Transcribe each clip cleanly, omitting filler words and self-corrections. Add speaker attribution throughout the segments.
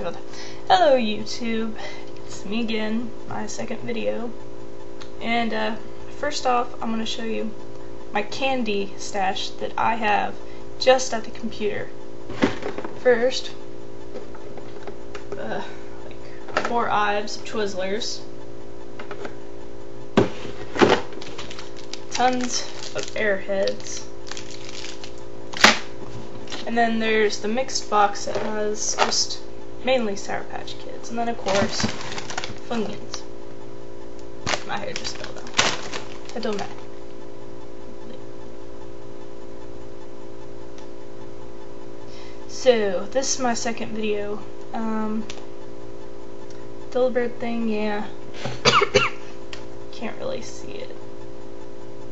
Speaker 1: Hello YouTube, it's me again, my second video, and first off I'm going to show you my candy stash that I have just at the computer. First, like 4 Ives of Twizzlers, tons of Airheads, and then there's the mixed box that has just mainly Sour Patch Kids, and then of course Funyuns. My hair just fell down. It don't matter. So this is my second video. Delibird thing, yeah. Can't really see it.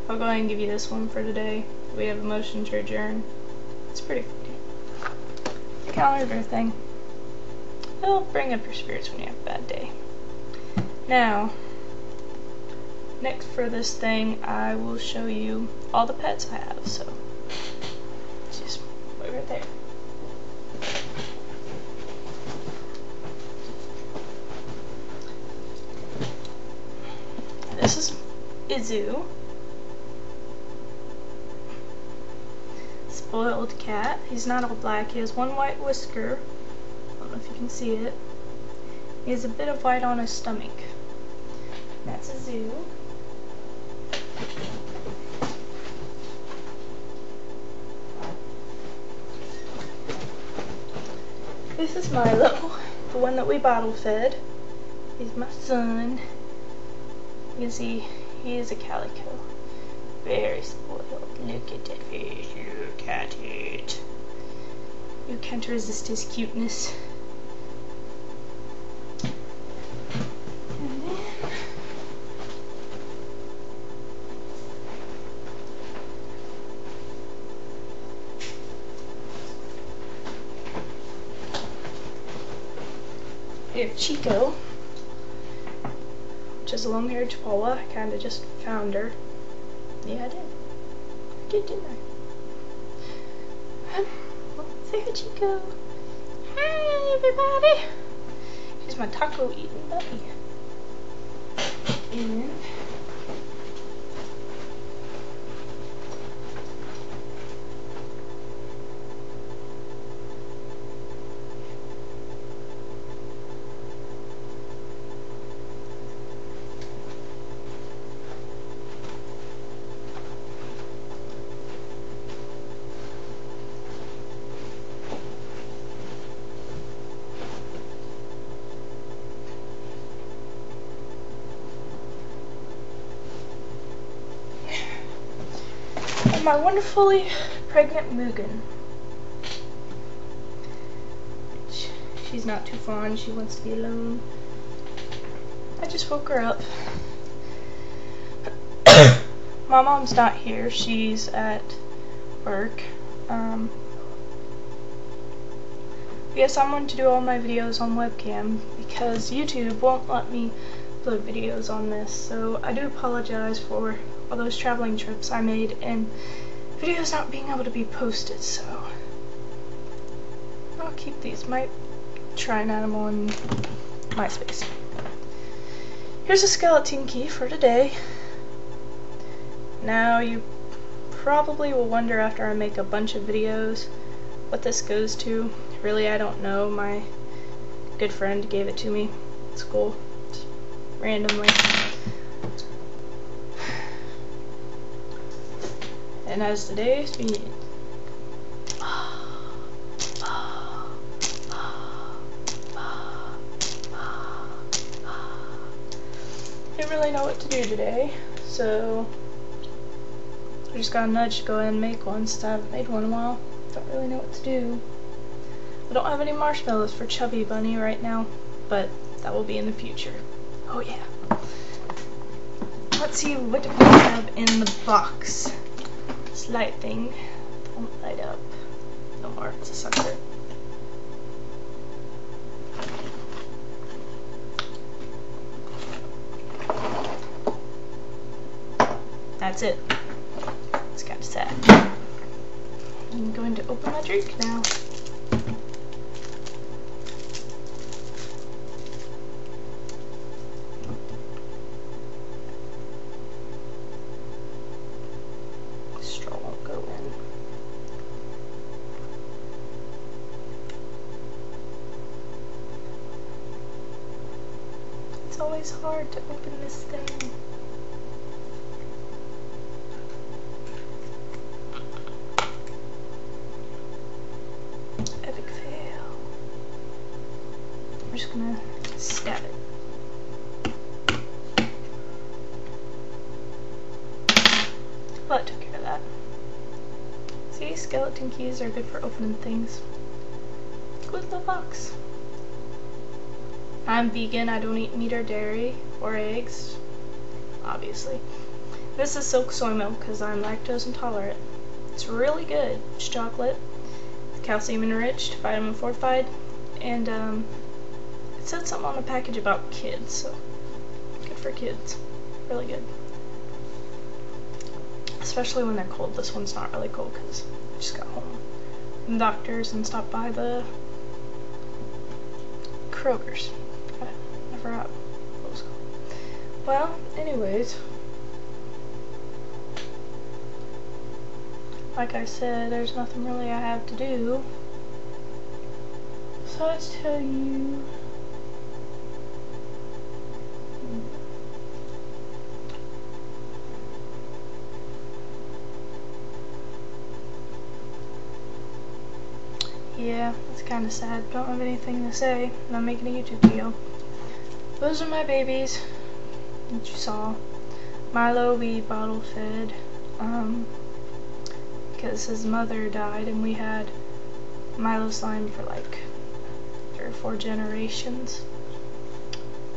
Speaker 1: I'll go ahead and give you this one for today. We have a motion to adjourn. It's pretty funny. The calendar thing. It'll bring up your spirits when you have a bad day. Now, next for this thing, I will show you all the pets I have, so just wait right there. This is Izu. Spoiled cat. He's not all black. He has one white whisker. I don't know if you can see it. He has a bit of white on his stomach. That's Izu. This is Milo, the one that we bottle fed. He's my son. You can see he is a calico. Very spoiled. Look at that face. Look at it. You can't resist his cuteness. And then we have Chico, which is a long-haired Chihuahua. I kind of just found her. Yeah, I did. I did, didn't I? Say hi, Chico. Hi, everybody. She's my taco-eating buddy. And my wonderfully pregnant Mugen. She's not too fond. She wants to be alone. I just woke her up. My mom's not here. She's at work. Yes, I'm going to do all my videos on webcam because YouTube won't let me upload videos on this. So I do apologize for all those traveling trips I made and videos not being able to be posted, so I'll keep these. Might try an animal in MySpace. Here's a skeleton key for today. Now you probably will wonder after I make a bunch of videos what this goes to. Really, I don't know. My good friend gave it to me at school just randomly. And as the days begin, didn't really know what to do today, so I just got a nudge to go ahead and make one since I haven't made one in a while. Don't really know what to do. I don't have any marshmallows for Chubby Bunny right now, but that will be in the future. Oh yeah. Let's see what we have in the box. This light thing won't light up no more. It's a sucker. That's it. It's kind of sad. I'm going to open my drink now. It's always hard to open this thing. Epic fail. We're just gonna stab it. Well, it took care of that. See, skeleton keys are good for opening things. Good little box. I'm vegan, I don't eat meat or dairy or eggs, obviously. This is silk soy milk because I'm lactose intolerant. It's really good. It's chocolate, calcium enriched, vitamin fortified, and it said something on the package about kids, so good for kids. Really good. Especially when they're cold. This one's not really cold because I just got home from the doctors and stopped by the Kroger's. I forgot what it was called. Well, anyways, like I said, there's nothing really I have to do. So let's tell you. Yeah, it's kind of sad. Don't have anything to say. I'm making a YouTube video. Those are my babies that you saw. Milo we bottle fed because his mother died and we had Milo's line for like 3 or 4 generations.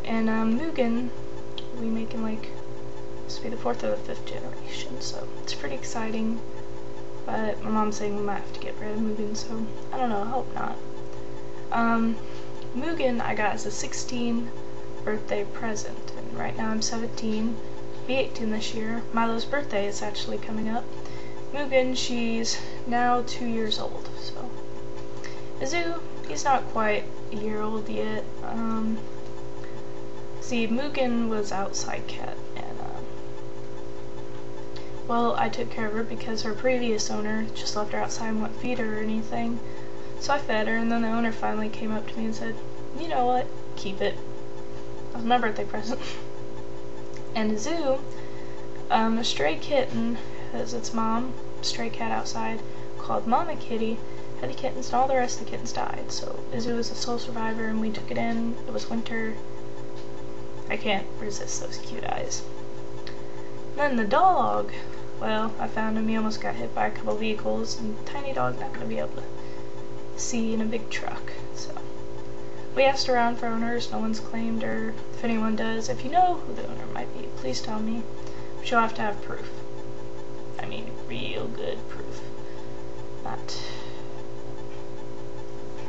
Speaker 1: And Mugen we making like, this will be the 4th or the 5th generation, so it's pretty exciting. But my mom's saying we might have to get rid of Mugen, so I don't know, I hope not. Mugen I got as a 16 birthday present, and right now I'm 17, be 18 this year. Milo's birthday is actually coming up. Mugen, she's now 2 years old, so. Izu, he's not quite a year old yet. See, Mugen was outside cat, and well, I took care of her because her previous owner just left her outside and wouldn't feed her or anything. So I fed her, and then the owner finally came up to me and said, you know what, keep it. That was my birthday present. And Izu, a stray kitten, as its mom, stray cat outside, called Mama Kitty, had the kittens, and all the rest of the kittens died. So Izu was a sole survivor, and we took it in. It was winter. I can't resist those cute eyes. Then the dog, well, I found him. He almost got hit by a couple vehicles, and tiny dog not going to be able to see in a big truck. So we asked around for owners. No one's claimed, or if anyone does, if you know who the owner might be, please tell me. But you'll have to have proof. I mean, real good proof. Not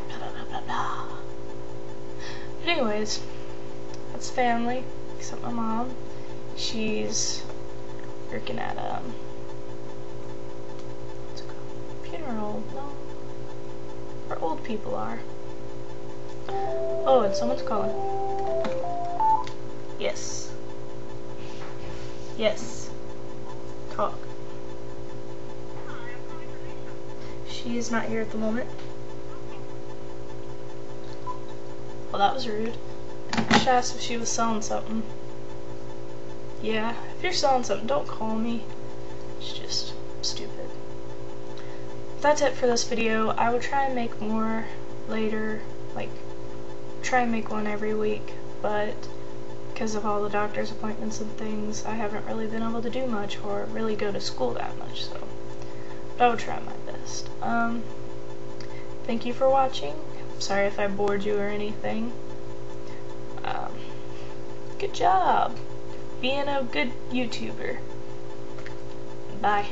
Speaker 1: blah, blah, blah, blah. But anyways, that's family, except my mom. She's working at what's it called? Funeral, no, where old people are. Oh, and someone's calling. Yes. Yes. Talk. She is not here at the moment. Well, that was rude. She asked if she was selling something. Yeah, if you're selling something, don't call me. It's just stupid. That's it for this video. I will try and make more later, like try and make one every week, but because of all the doctor's appointments and things, I haven't really been able to do much or really go to school that much, so but I will try my best. Thank you for watching. Sorry if I bored you or anything. Good job being a good YouTuber. Bye.